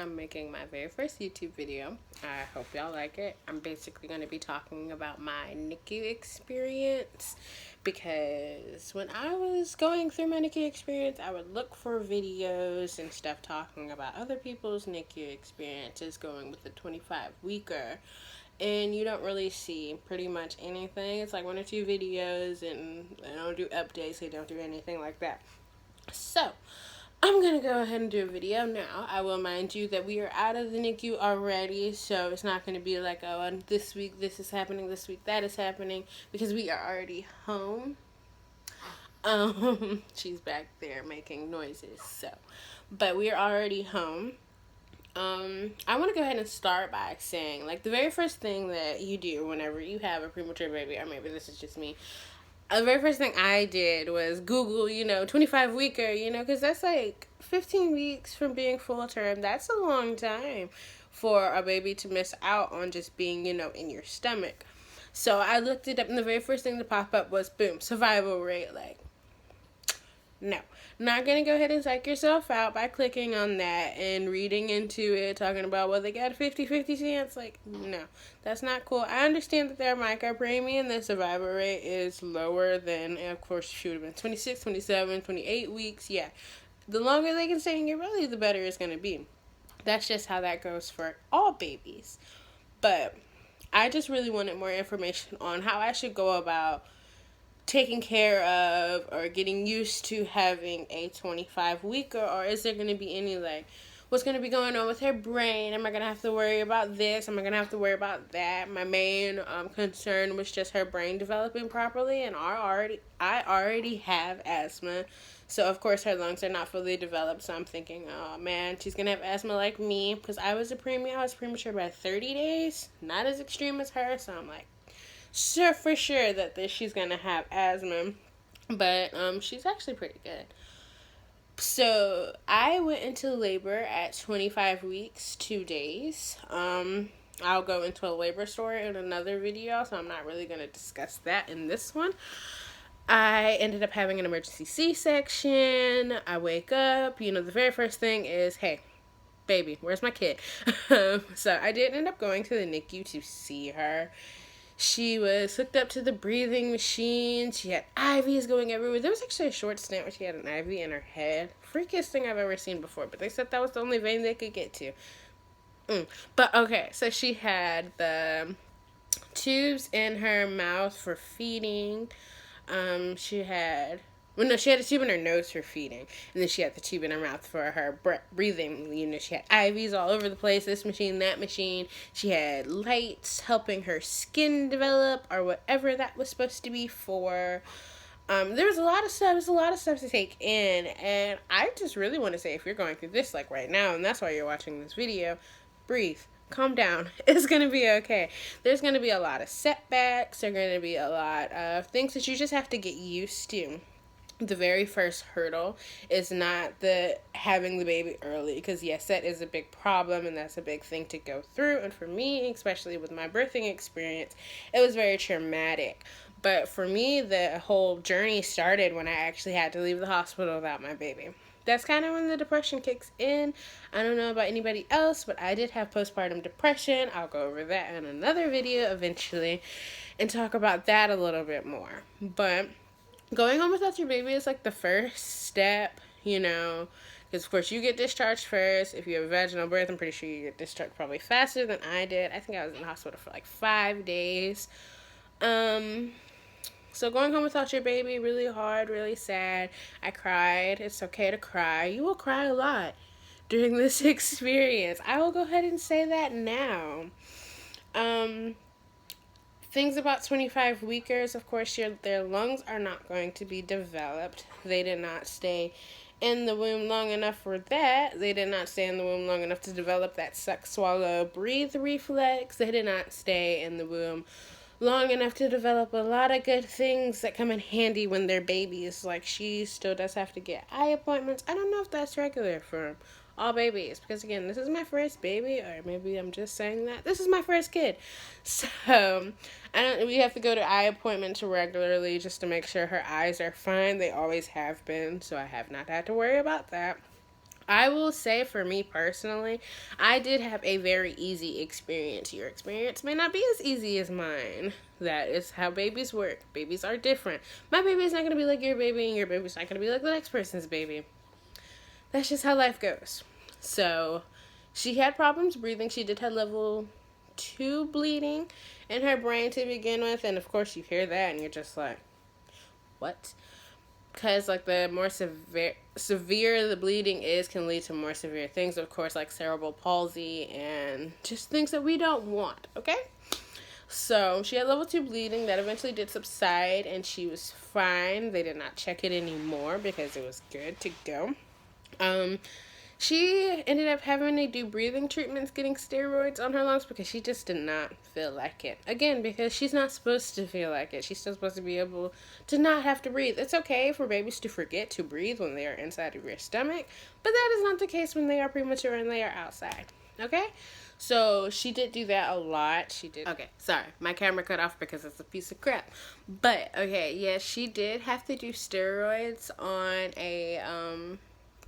I'm making my very first YouTube video. I hope y'all like it. I'm basically going to be talking about my NICU experience because when I was going through my NICU experience, I would look for videos and stuff talking about other people's NICU experiences going with the 25-weeker. And you don't really see pretty much anything. It's like one or two videos, and they don't do updates. They don't do anything like that. So, I'm going to go ahead and do a video now. I will mind you that we are out of the NICU already, so it's not going to be like, oh, and this week this is happening, this week that is happening, because we are already home. She's back there making noises, so. But we are already home. I want to go ahead and start by saying, like, the very first thing that you do whenever you have a premature baby, or maybe this is just me, the very first thing I did was Google, 25-weeker, because that's like 15 weeks from being full term. That's a long time for a baby to miss out on just being, in your stomach. So I looked it up, and the very first thing to pop up was, boom, survival rate, like, no. Not going to go ahead and psych yourself out by clicking on that and reading into it, talking about, well, they got a 50-50 chance. Like, no. That's not cool. I understand that they're micro preemie and the survival rate is lower than, of course, should have been 26, 27, 28 weeks. Yeah. The longer they can stay in your belly, the better it's going to be. That's just how that goes for all babies. But I just really wanted more information on how I should go about taking care of or getting used to having a 25-weeker, or is there going to be any, like, what's going to be going on with her brain? Am I going to have to worry about this? Am I going to have to worry about that? My main concern was just her brain developing properly, and I already have asthma, so of course her lungs are not fully developed, so I'm thinking, oh man, she's going to have asthma like me, because I was premature by 30 days, not as extreme as her, so I'm like, sure, for sure that she's gonna have asthma, but she's actually pretty good. So I went into labor at 25 weeks 2 days. I'll go into a labor story in another video, so I'm not really gonna discuss that in this one. I ended up having an emergency C-section. I wake up, the very first thing is, hey, baby, where's my kid? So I did end up going to the NICU to see her. She was hooked up to the breathing machine. She had IVs going everywhere. There was actually a short stint where she had an IV in her head. Freakiest thing I've ever seen before. But they said that was the only vein they could get to. But okay, so she had the tubes in her mouth for feeding. She had a tube in her nose for feeding, and then she had the tube in her mouth for her breathing. She had IVs all over the place, this machine, that machine. She had lights helping her skin develop, or whatever that was supposed to be for. There was a lot of stuff. There's a lot of stuff to take in, and I just really want to say, if you're going through this, like right now, and that's why you're watching this video, breathe. Calm down. It's going to be okay. There's going to be a lot of setbacks. There's going to be a lot of things that you just have to get used to. The very first hurdle is not having the baby early, because yes, that is a big problem, and that's a big thing to go through. And for me, especially with my birthing experience, it was very traumatic. But for me, the whole journey started when I actually had to leave the hospital without my baby. That's kind of when the depression kicks in. I don't know about anybody else, but I did have postpartum depression. I'll go over that in another video eventually and talk about that a little bit more. But going home without your baby is like the first step, because of course you get discharged first. If you have a vaginal birth, I'm pretty sure you get discharged probably faster than I did. I think I was in the hospital for like 5 days. So going home without your baby, really hard, really sad. I cried. It's okay to cry. You will cry a lot during this experience. I will go ahead and say that now. Things about 25 weekers, of course, their lungs are not going to be developed. They did not stay in the womb long enough for that. They did not stay in the womb long enough to develop that suck, swallow, breathe reflex. They did not stay in the womb long enough to develop a lot of good things that come in handy when they're babies. Like, she still does have to get eye appointments. I don't know if that's regular for all babies, because again, this is my first baby, or maybe I'm just saying that this is my first kid, so we have to go to eye appointments regularly just to make sure her eyes are fine. They always have been, so I have not had to worry about that. I will say for me personally, I did have a very easy experience. Your experience may not be as easy as mine. That is how babies work. Babies are different. My baby is not going to be like your baby, and your baby's not going to be like the next person's baby. That's just how life goes. So, she had problems breathing. She did have level 2 bleeding in her brain to begin with. And of course, you hear that and you're just like, what? Because like the more severe the bleeding is can lead to more severe things, of course, like cerebral palsy and just things that we don't want. Okay, so she had level 2 bleeding that eventually did subside and she was fine. They did not check it anymore because it was good to go. She ended up having to do breathing treatments, getting steroids on her lungs because she just did not feel like it. Again, because she's not supposed to feel like it. She's still supposed to be able to not have to breathe. It's okay for babies to forget to breathe when they are inside of your stomach, but that is not the case when they are premature and they are outside. Okay? So she did do that a lot. She did. Okay, sorry. My camera cut off because it's a piece of crap. But, okay, yeah, she did have to do steroids on a,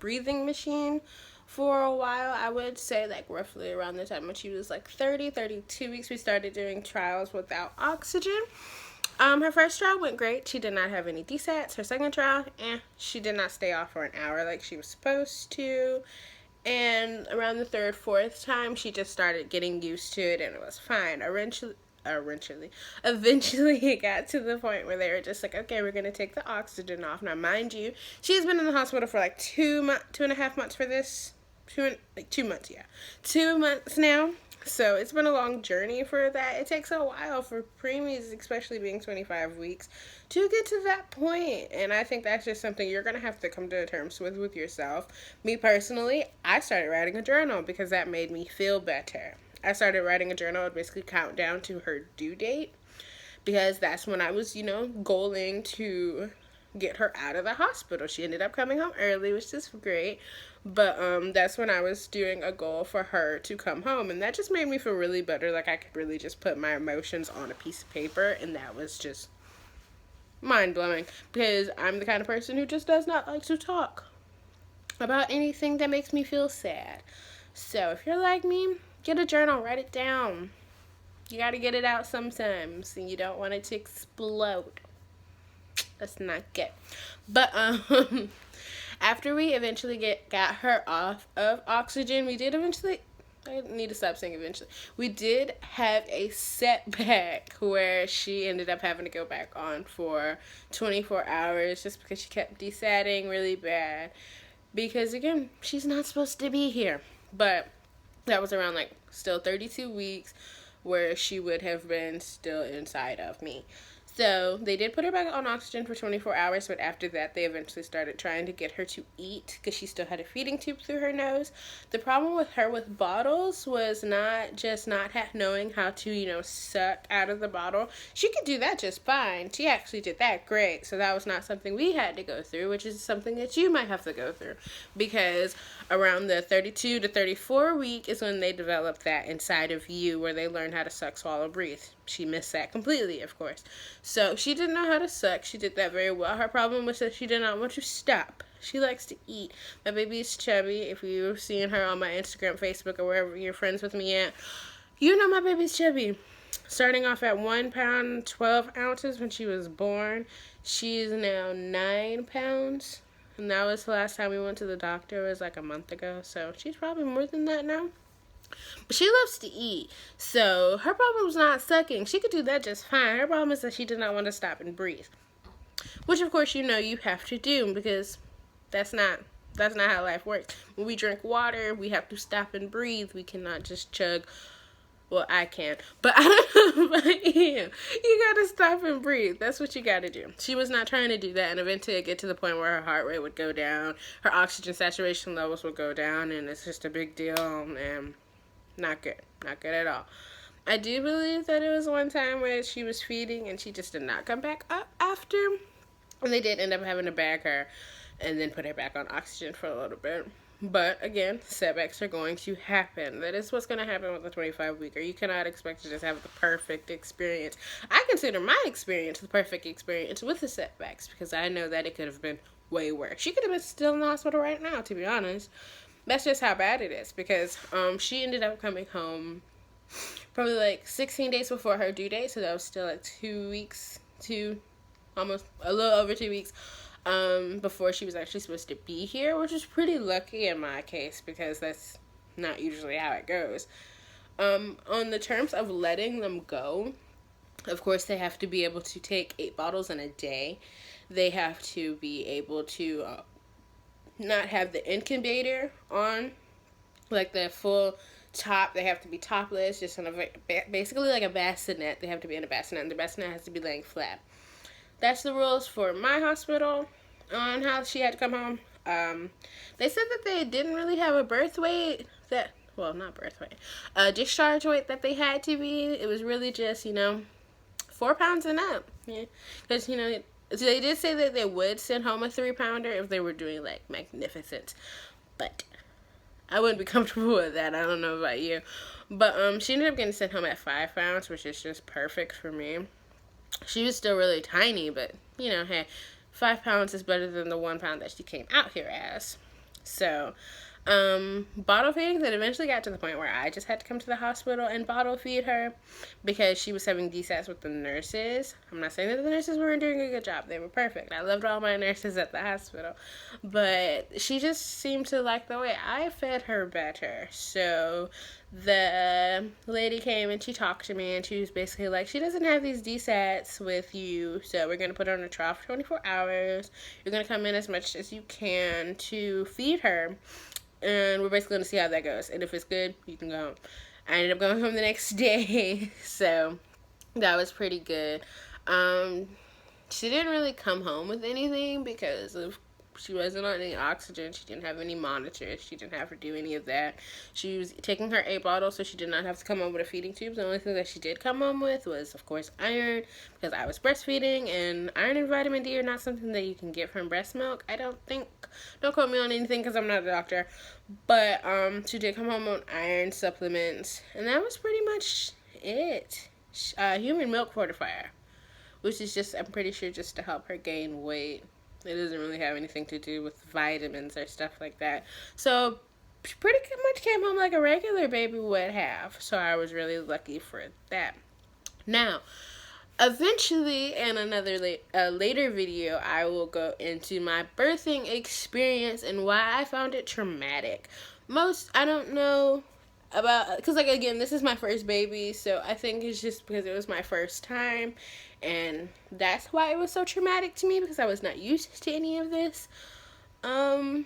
breathing machine for a while. I would say like roughly around the time when she was like 32 weeks, we started doing trials without oxygen. Her first trial went great. She did not have any desats. Her second trial, she did not stay off for an hour like she was supposed to. And around the third, fourth time, she just started getting used to it and it was fine. Eventually it got to the point where they were just like, okay, we're gonna take the oxygen off. Now, mind you, she's been in the hospital for like 2.5 months for this. 2 months, yeah. 2 months now. So it's been a long journey for that. It takes a while for preemies, especially being 25 weeks, to get to that point. And I think that's just something you're going to have to come to terms with yourself. Me personally, I started writing a journal because that made me feel better. I started writing a journal and basically count down to her due date because that's when I was, goaling to get her out of the hospital. She ended up coming home early, which is great. But that's when I was doing a goal for her to come home. And that just made me feel really better. Like I could really just put my emotions on a piece of paper. And that was just mind-blowing. Because I'm the kind of person who just does not like to talk about anything that makes me feel sad. So if you're like me, get a journal, write it down. You gotta get it out sometimes. And you don't want it to explode. That's not good. But after we eventually got her off of oxygen, we did eventually, I need to stop saying eventually, we did have a setback where she ended up having to go back on for 24 hours just because she kept desatting really bad. Because again, she's not supposed to be here. But that was around like still 32 weeks where she would have been still inside of me. So they did put her back on oxygen for 24 hours, but after that, they eventually started trying to get her to eat because she still had a feeding tube through her nose. The problem with her with bottles was not just not knowing how to, suck out of the bottle. She could do that just fine. She actually did that great. So that was not something we had to go through, which is something that you might have to go through because around the 32 to 34 week is when they develop that inside of you where they learn how to suck, swallow, breathe. She missed that completely, of course. So she didn't know how to suck. She did that very well. Her problem was that she did not want to stop. She likes to eat. My baby is chubby. If you're seeing her on my Instagram, Facebook, or wherever you're friends with me at, you know my baby's chubby. Starting off at 1 pound, 12 ounces when she was born. She is now 9 pounds. And that was the last time we went to the doctor. It was like a month ago. So she's probably more than that now. But she loves to eat. So her problem was not sucking. She could do that just fine. Her problem is that she did not want to stop and breathe. Which of course you have to do because that's not how life works. When we drink water, we have to stop and breathe. We cannot just chug. Well, I can. But I don't know about you. You gotta stop and breathe. That's what you gotta do. She was not trying to do that, and eventually it get to the point where her heart rate would go down, her oxygen saturation levels would go down, and it's just a big deal, and not good. Not good at all. I do believe that it was one time where she was feeding, and she just did not come back up after, and they did end up having to bag her, and then put her back on oxygen for a little bit. But again, setbacks are going to happen. That is what's going to happen with a 25-weeker. You cannot expect to just have the perfect experience. I consider my experience the perfect experience with the setbacks because I know that it could have been way worse. She could have been still in the hospital right now, to be honest. that's just how bad it is, because she ended up coming home probably like 16 days before her due date, so that was still like 2 weeks, almost a little over 2 weeks before she was actually supposed to be here, which is pretty lucky in my case, because that's not usually how it goes. On the terms of letting them go, of course, they have to be able to take 8 bottles in a day. They have to be able to not have the incubator on, like the full top. They have to be topless, just on basically like a bassinet. They have to be in a bassinet, and the bassinet has to be laying flat. That's the rules for my hospital on how she had to come home. They said that they didn't really have a birth weight not birth weight, discharge weight that they had to be. It was really just, 4 pounds and up. Yeah, because, so they did say that they would send home a 3-pounder if they were doing, like, magnificent. But I wouldn't be comfortable with that. I don't know about you. But she ended up getting sent home at 5 pounds, which is just perfect for me. She was still really tiny, but, hey, 5 pounds is better than the 1 pound that she came out here as. So, bottle feeding, that eventually got to the point where I just had to come to the hospital and bottle feed her because she was having DSATs with the nurses. I'm not saying that the nurses weren't doing a good job. They were perfect. I loved all my nurses at the hospital. But she just seemed to like the way I fed her better. So the lady came and she talked to me, and she was basically like, she doesn't have these DSATs with you, so we're going to put her on a trial for 24 hours. You're going to come in as much as you can to feed her, and we're basically going to see how that goes. And if it's good, you can go home. I ended up going home the next day, so that was pretty good. She didn't really come home with anything because she wasn't on any oxygen. She didn't have any monitors. She didn't have to do any of that. She was taking her 8 bottles, so she did not have to come home with a feeding tube. The only thing that she did come home with was, of course, iron, because I was breastfeeding, and iron and vitamin D are not something that you can get from breast milk, I don't think. Don't quote me on anything because I'm not a doctor. But she did come home on iron supplements, and that was pretty much it. Human milk fortifier, which is just, I'm pretty sure, just to help her gain weight. It doesn't really have anything to do with vitamins or stuff like that. So she pretty much came home like a regular baby would have. So I was really lucky for that. Now, eventually, in another later video, I will go into my birthing experience and why I found it traumatic. I don't know about, because, like, again, this is my first baby, so I think it's just because it was my first time, and that's why it was so traumatic to me, because I was not used to any of this. I'll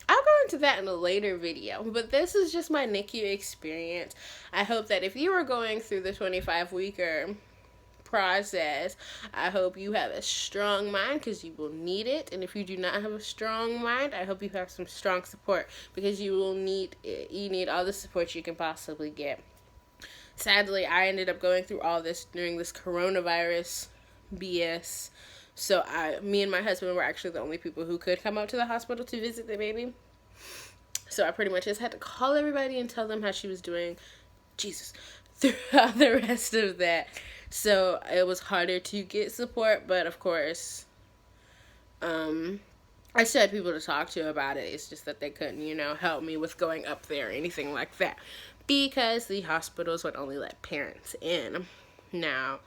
go into that in a later video, but this is just my NICU experience. I hope that if you are going through the 25-weeker process, I hope you have a strong mind, because you will need it. And if you do not have a strong mind, I hope you have some strong support, because you will need it. You need all the support you can possibly get. Sadly, I ended up going through all this during this coronavirus BS. So me and my husband were actually the only people who could come up to the hospital to visit the baby. So I pretty much just had to call everybody and tell them how she was doing. Jesus. Throughout the rest of that. So it was harder to get support, but of course, I still had people to talk to about it. It's just that they couldn't, help me with going up there or anything like that, because the hospitals would only let parents in. Now,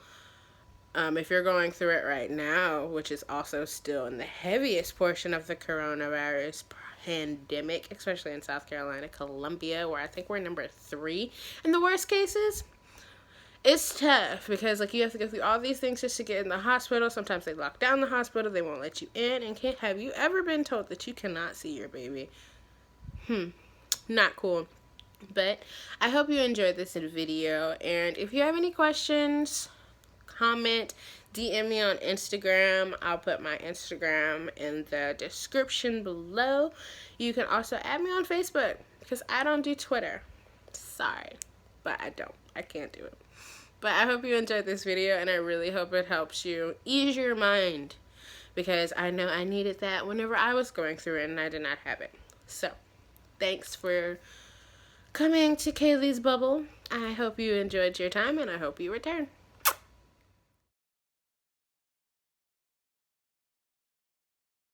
if you're going through it right now, which is also still in the heaviest portion of the coronavirus pandemic, especially in South Carolina, Columbia, where I think we're number 3 in the worst cases, it's tough, because, like, you have to go through all these things just to get in the hospital. Sometimes they lock down the hospital, they won't let you in, and have you ever been told that you cannot see your baby? Not cool. But I hope you enjoyed this video, and if you have any questions, comment, DM me on Instagram. I'll put my Instagram in the description below. You can also add me on Facebook, because I don't do Twitter. Sorry, but I can't do it. But I hope you enjoyed this video, and I really hope it helps you ease your mind, because I know I needed that whenever I was going through it and I did not have it. So, thanks for coming to Kaylee's Bubble. I hope you enjoyed your time, and I hope you return.